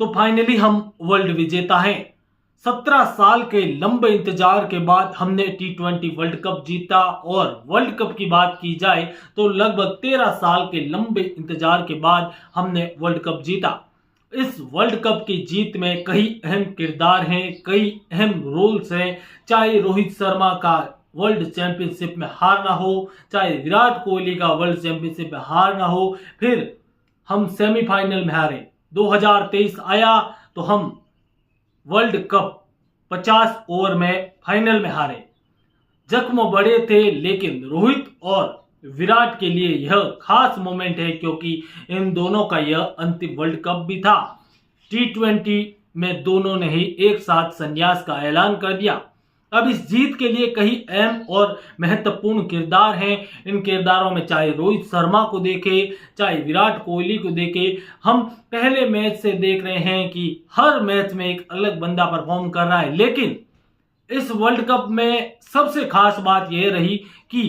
तो फाइनली हम वर्ल्ड विजेता हैं। 17 साल के लंबे इंतजार के बाद हमने T20 वर्ल्ड कप जीता और वर्ल्ड कप की बात की जाए तो लगभग 13 साल के लंबे इंतजार के बाद हमने वर्ल्ड कप जीता। इस वर्ल्ड कप की जीत में कई अहम किरदार हैं, कई अहम रोल्स हैं। चाहे रोहित शर्मा का वर्ल्ड चैंपियनशिप में हार ना हो, चाहे विराट कोहली का वर्ल्ड चैंपियनशिप में हार ना हो, फिर हम सेमीफाइनल में हारे। 2023 आया तो हम वर्ल्ड कप 50 ओवर में फाइनल में हारे। जख्म बड़े थे लेकिन रोहित और विराट के लिए यह खास मोमेंट है क्योंकि इन दोनों का यह अंतिम वर्ल्ड कप भी था। T20 में दोनों ने ही एक साथ संन्यास का ऐलान कर दिया। अब इस जीत के लिए कई अहम और महत्वपूर्ण किरदार हैं। इन किरदारों में चाहे रोहित शर्मा को देखें, चाहे विराट कोहली को देखें, हम पहले मैच से देख रहे हैं कि हर मैच में एक अलग बंदा परफॉर्म कर रहा है। लेकिन इस वर्ल्ड कप में सबसे खास बात यह रही कि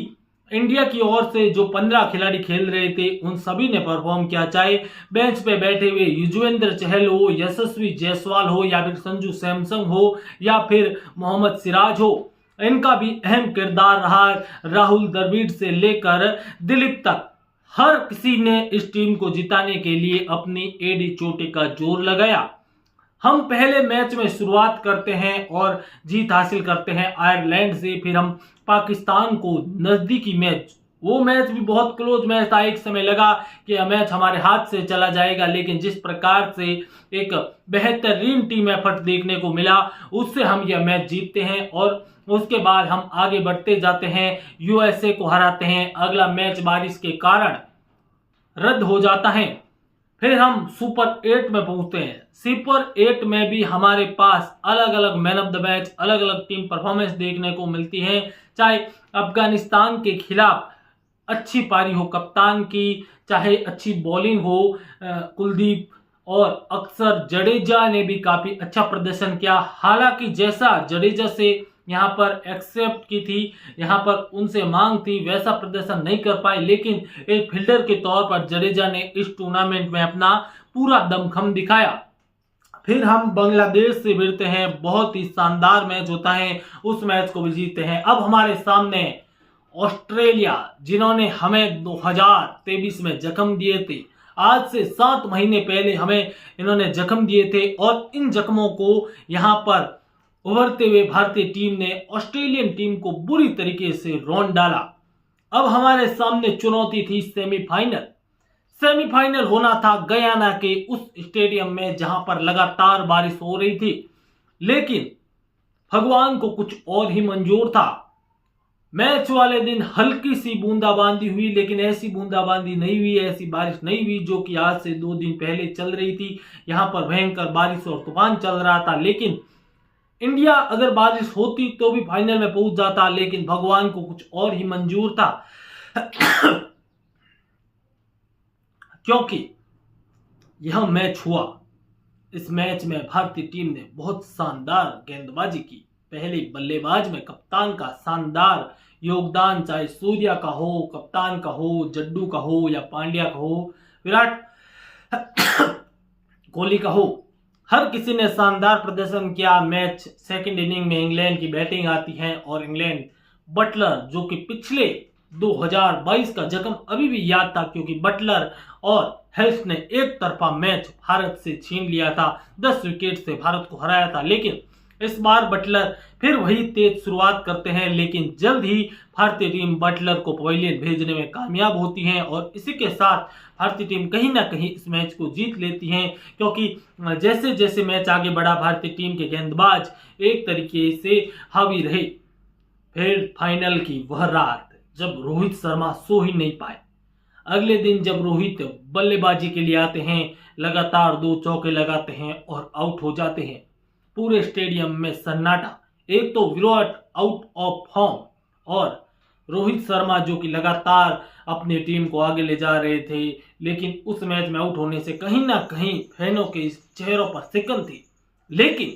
इंडिया की ओर से जो 15 खिलाड़ी खेल रहे थे उन सभी ने परफॉर्म किया। चाहे बेंच पे बैठे हुए युजवेंद्र चहल हो, यशस्वी जायसवाल हो, या फिर संजू सैमसन हो, या फिर मोहम्मद सिराज हो, इनका भी अहम किरदार रहा। राहुल द्रविड़ से लेकर दिलीप तक हर किसी ने इस टीम को जिताने के लिए अपनी एड़ी चोटी का जोर लगाया। हम पहले मैच में शुरुआत करते हैं और जीत हासिल करते हैं आयरलैंड से। फिर हम पाकिस्तान को नजदीकी मैच, वो मैच भी बहुत क्लोज मैच था। एक समय लगा कि यह मैच हमारे हाथ से चला जाएगा, लेकिन जिस प्रकार से एक बेहतरीन टीम एफर्ट देखने को मिला उससे हम यह मैच जीतते हैं और उसके बाद हम आगे बढ़ते जाते हैं, यूएसए को हराते हैं। अगला मैच बारिश के कारण रद्द हो जाता है। फिर हम सुपर 8 में पहुंचते हैं। सुपर 8 में भी हमारे पास अलग अलग मैन ऑफ द मैच, अलग अलग टीम परफॉर्मेंस देखने को मिलती है। चाहे अफगानिस्तान के खिलाफ अच्छी पारी हो कप्तान की, चाहे अच्छी बॉलिंग हो कुलदीप और अक्षर जडेजा ने भी काफी अच्छा प्रदर्शन किया। हालांकि जैसा जडेजा से यहाँ पर एक्सेप्ट की थी, यहाँ पर उनसे मांग थी, वैसा प्रदर्शन नहीं कर पाए, लेकिन एक फील्डर के तौर पर जडेजा ने इस टूर्नामेंट में अपना पूरा दमखम दिखाया। फिर हम बांग्लादेश से भिड़ते हैं, बहुत ही शानदार मैच होता है, उस मैच को भी जीतते हैं। अब हमारे सामने ऑस्ट्रेलिया, जिन्होंने हमें 2023 में जख्म दिए थे। आज से 7 महीने पहले हमें इन्होंने जख्म दिए थे और इन जख्मों को यहाँ पर उभरते हुए भारतीय टीम ने ऑस्ट्रेलियन टीम को बुरी तरीके से रौंद डाला। अब हमारे सामने चुनौती थी सेमीफाइनल। सेमीफाइनल होना था गयाना के उस स्टेडियम में जहां पर लगातार बारिश हो रही थी, लेकिन भगवान को कुछ और ही मंजूर था। मैच वाले दिन हल्की सी बूंदाबांदी हुई, लेकिन ऐसी बूंदाबांदी नहीं हुई, ऐसी बारिश नहीं हुई जो कि आज से 2 दिन पहले चल रही थी। यहां पर भयंकर बारिश और तूफान चल रहा था, लेकिन इंडिया अगर बारिश होती तो भी फाइनल में पहुंच जाता, लेकिन भगवान को कुछ और ही मंजूर था। क्योंकि यह मैच हुआ, इस मैच में भारतीय टीम ने बहुत शानदार गेंदबाजी की। पहले बल्लेबाज में कप्तान का शानदार योगदान, चाहे सूर्या का हो, कप्तान का हो, जड्डू का हो, या पांड्या का हो, विराट कोहली का हो, हर किसी ने शानदार प्रदर्शन किया। मैच सेकंड इनिंग में इंग्लैंड की बैटिंग आती है और इंग्लैंड बटलर, जो कि पिछले 2022 का जख्म अभी भी याद था, क्योंकि बटलर और हेल्स ने एक तरफा मैच भारत से छीन लिया था, 10 विकेट से भारत को हराया था। लेकिन इस बार बटलर फिर वही तेज शुरुआत करते हैं, लेकिन जल्द ही भारतीय टीम बटलर को पवेलियन भेजने में कामयाब होती है और इसी के साथ भारतीय टीम कहीं ना कहीं इस मैच को जीत लेती है। क्योंकि जैसे जैसे मैच आगे बढ़ा भारतीय टीम के गेंदबाज एक तरीके से हावी रहे। फिर फाइनल की वह रात जब रोहित शर्मा सो ही नहीं पाए। अगले दिन जब रोहित बल्लेबाजी के लिए आते हैं, लगातार 2 चौके लगाते हैं और आउट हो जाते हैं। पूरे स्टेडियम में सन्नाटा। एक तो विराट आउट ऑफ फॉर्म और रोहित शर्मा जो कि लगातार अपनी टीम को आगे ले जा रहे थे, लेकिन उस मैच में आउट होने से कहीं ना कहीं फैनों के चेहरों पर सिकन थी। लेकिन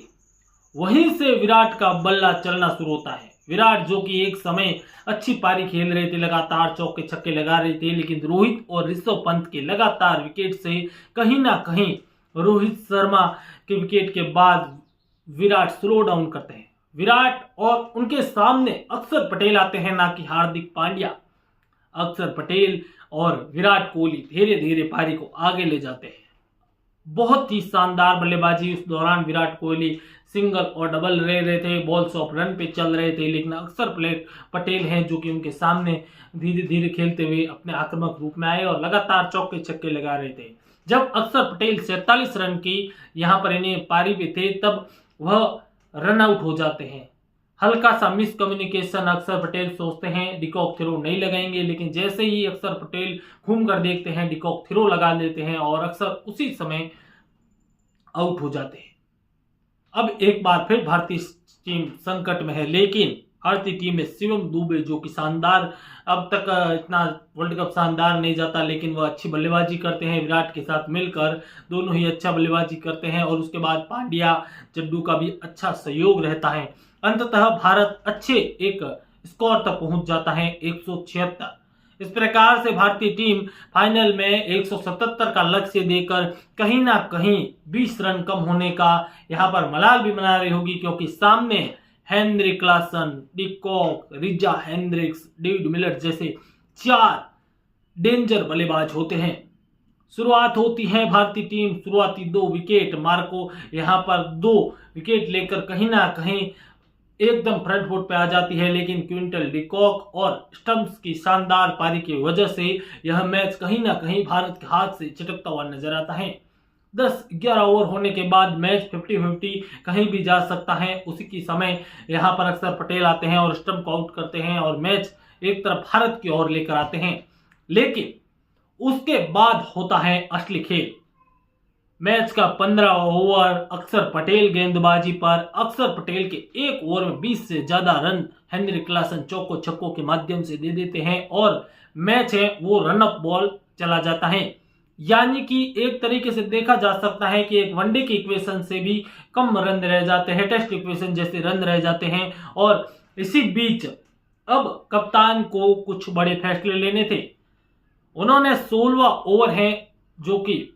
वहीं से विराट का बल्ला चलना शुरू होता है। विराट जो कि एक समय अच्छी पारी खेल रहे थे, लगातार चौके छक्के लगा रहे थे, लेकिन रोहित और ऋषभ पंत के लगातार विकेट से कहीं ना कहीं रोहित शर्मा के विकेट के बाद विराट स्लो डाउन करते हैं। विराट और उनके सामने अक्षर पटेल आते हैं, ना कि हार्दिक पांड्या। अक्षर पटेल और विराट कोहली धीरे धीरे पारी को आगे ले जाते हैं। बहुत ही शानदार बल्लेबाजी। उस दौरान विराट कोहली सिंगल और डबल ले रहे थे, बॉल्स ऑफ रन पे चल रहे थे, लेकिन अक्षर पटेल हैं जो कि उनके सामने धीरे धीरे खेलते हुए अपने आक्रामक रूप में आए और लगातार चौके छक्के लगा रहे थे। जब अक्षर पटेल 47 रन की यहाँ पर इन्हें पारी पे थे, तब वह रन आउट हो जाते हैं। हल्का सा मिसकम्युनिकेशन, अक्षर पटेल सोचते हैं डिकॉक थ्रो नहीं लगाएंगे, लेकिन जैसे ही अक्षर पटेल घूम कर देखते हैं डिकॉक थ्रो लगा देते हैं और अक्षर उसी समय आउट हो जाते हैं। अब एक बार फिर भारतीय टीम संकट में है, लेकिन भारतीय टीम में शिवम दुबे जो कि शानदार, अब तक इतना वर्ल्ड कप शानदार नहीं जाता, लेकिन वह अच्छी बल्लेबाजी करते हैं। विराट के साथ मिलकर दोनों ही अच्छा बल्लेबाजी करते हैं और उसके बाद पांड्या जड्डू का भी अच्छा सहयोग रहता है। अंततः भारत अच्छे एक स्कोर तक पहुंच जाता है, 176। इस प्रकार से भारतीय टीम फाइनल में 177 का लक्ष्य देकर कहीं ना कहीं 20 रन कम होने का यहां पर मलाल भी मना रही होगी, क्योंकि सामने Heinrich Klaasen, de Kock, Reeza Hendricks, David Miller जैसे 4 डेंजर बल्लेबाज होते हैं। शुरुआत होती है भारतीय टीम, शुरुआती 2 विकेट, मार्को यहां पर 2 विकेट लेकर कहीं ना कहीं एकदम फ्रंट फुट पे आ जाती है, लेकिन क्विंटन डिकॉक और स्टम्प्स की शानदार पारी की वजह से यह मैच कहीं ना कहीं भारत के हाथ से चिटकता हुआ नजर आता है। 10-11 ओवर होने के बाद मैच 50-50 कहीं भी जा सकता है। उसी की समय यहाँ पर अक्षर पटेल आते हैं और स्टम्प को आउट करते हैं और मैच एक तरफ भारत की ओर लेकर आते हैं। लेकिन उसके बाद होता है असली खेल। मैच का 15 ओवर अक्षर पटेल गेंदबाजी पर। अक्षर पटेल के एक ओवर में 20 से ज्यादा रन हेनरिक क्लासन चौको छक्कों के माध्यम से दे देते हैं और मैच है वो रन अप बॉल चला जाता है। यानी कि एक तरीके से देखा जा सकता है कि एक वनडे की इक्वेशन से भी कम रन रह जाते हैं, टेस्ट इक्वेशन जैसे रन रह जाते हैं। और इसी बीच अब कप्तान को कुछ बड़े फैसले लेने थे। उन्होंने 16वां ओवर है जो कि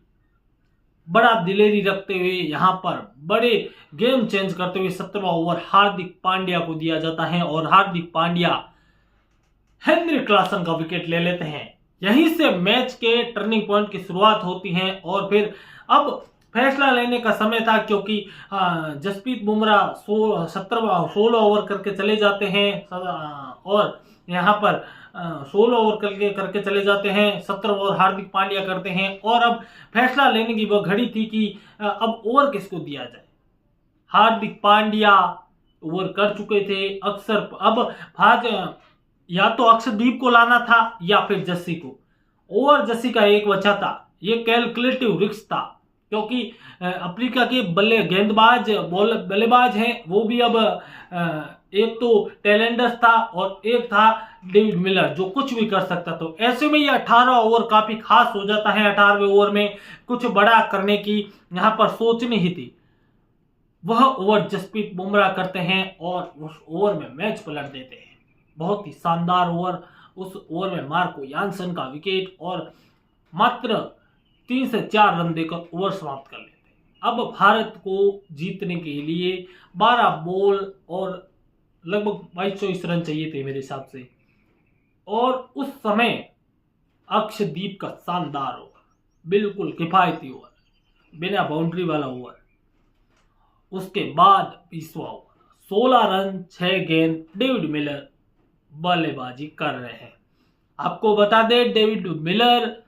बड़ा दिलेरी रखते हुए यहां पर बड़े गेम चेंज करते हुए 17वां ओवर हार्दिक पांड्या को दिया जाता है और हार्दिक पांड्या हेनरिक क्लासन का विकेट ले लेते हैं। यहीं से मैच के टर्निंग पॉइंट की शुरुआत होती है और फिर अब फैसला लेने का समय था, क्योंकि जसप्रीत बुमराह 16 ओवर करके चले जाते हैं और यहाँ पर 16 ओवर करके चले जाते हैं, 17 ओवर हार्दिक पांड्या करते हैं और अब फैसला लेने की वह घड़ी थी कि अब ओवर किसको दिया जाए। हार्दिक पांड्या ओवर कर चुके थे, अक्सर अब या तो अक्षरदीप को लाना था या फिर जस्सी को। ओवर जस्सी का एक बचा था, ये कैलकुलेटिव रिस्क था, क्योंकि अफ्रीका के बल्लेबाज हैं वो भी अब एक तो टेलेंडस था और एक था डेविड मिलर जो कुछ भी कर सकता। तो ऐसे में ये 18 ओवर काफी खास हो जाता है। 18वें ओवर में कुछ बड़ा करने की यहां पर सोच नहीं थी। वह ओवर जसप्रीत बुमराह करते हैं और उस ओवर में मैच पलट देते हैं। बहुत ही शानदार ओवर। उस ओवर में मार्को यानसन का विकेट और मात्र 3 से 4 रन देकर ओवर समाप्त कर लेते हैं। अब भारत को जीतने के लिए 12 बॉल और लगभग 22-24 रन चाहिए थे मेरे हिसाब से। और उस समय अक्षदीप का शानदार ओवर, बिल्कुल किफायती ओवर, बिना बाउंड्री वाला ओवर। उसके बाद 20वां ओवर, 16 रन 6 गेंद, डेविड मिलर बल्लेबाजी कर रहे हैं। आपको बता दें डेविड मिलर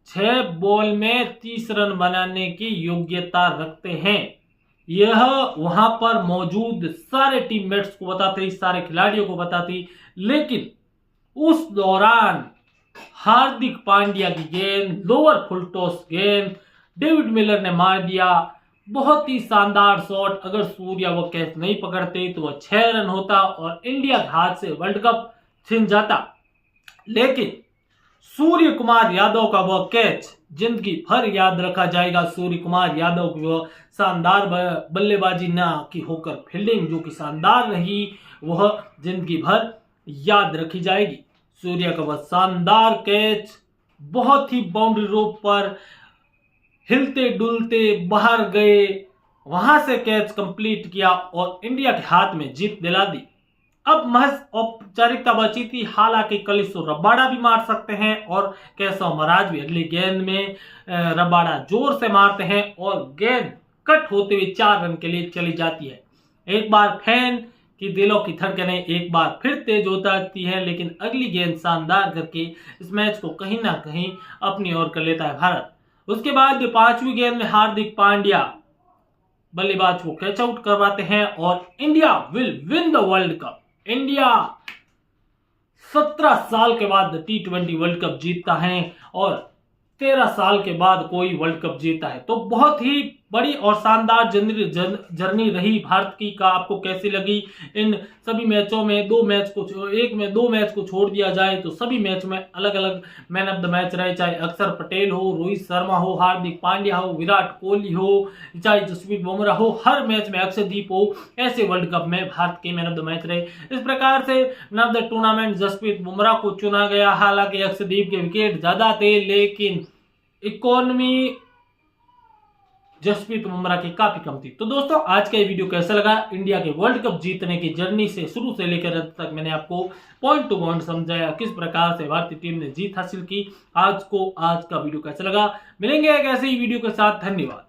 6 बॉल में 30 रन बनाने की योग्यता रखते हैं। यह वहां पर मौजूद सारे टीममेट्स को बताते, सारे खिलाड़ियों को बताती, लेकिन उस दौरान हार्दिक पांड्या की गेंद, लोअर फुल टॉस गेंद डेविड मिलर ने मार दिया। बहुत ही शानदार शॉट। अगर सूर्या वो कैच नहीं पकड़ते तो वह 6 रन होता और इंडिया के हाथ से वर्ल्ड कप छिन जाता। लेकिन सूर्य कुमार यादव का वह कैच जिंदगी भर याद रखा जाएगा। सूर्य कुमार यादव की वह शानदार बल्लेबाजी ना की होकर फील्डिंग जो कि शानदार रही, वह जिंदगी भर याद रखी जाएगी। सूर्य का वह शानदार कैच बहुत ही बाउंड्री रोप पर हिलते डुलते बाहर गए, वहां से कैच कंप्लीट किया और इंडिया के हाथ में जीत दिला दी। अब महज औपचारिकता बची थी, हालांकि कलिसो रबाड़ा भी मार सकते हैं और केशव महाराज भी अगली गेंद में रबाड़ा जोर से मारते हैं और गेंद कट होते हुए 4 रन के लिए चली जाती है। एक बार फैन की दिलों की धड़कनें एक बार फिर तेज हो जाती है, लेकिन अगली गेंद शानदार करके इस मैच को कहीं ना कहीं अपनी ओर कर लेता है भारत। उसके बाद 5वीं गेंद में हार्दिक पांड्या बल्लेबाज को कैच आउट करवाते हैं और India will win the world cup. India 17 साल के बाद T20 वर्ल्ड कप जीतता है और 13 साल के बाद कोई वर्ल्ड कप जीता है, तो बहुत ही बड़ी और शानदार जर्नी रही भारत की। का आपको कैसी लगी? इन सभी मैचों में दो मैच को छोड़ दिया जाए तो सभी मैच में अलग अलग मैन ऑफ द मैच रहे, चाहे अक्षर पटेल हो, रोहित शर्मा हो, हार्दिक पांड्या हो, विराट कोहली हो, चाहे जसप्रीत बुमराह हो, हर मैच में अक्षरदीप हो, ऐसे वर्ल्ड कप में भारत के मैन ऑफ द मैच रहे। इस प्रकार से man of the tournament Jasprit Bumrah को चुना गया। हालांकि अक्षरदीप के विकेट ज्यादा थे, लेकिन इकोनॉमी जसप्रीत बुमराह की काफी कम थी। तो दोस्तों, आज का ये वीडियो कैसा लगा? इंडिया के वर्ल्ड कप जीतने की जर्नी से शुरू से लेकर अंत तक मैंने आपको पॉइंट टू पॉइंट समझाया किस प्रकार से भारतीय टीम ने जीत हासिल की। आज का वीडियो कैसा लगा? मिलेंगे एक ऐसे ही वीडियो के साथ। धन्यवाद।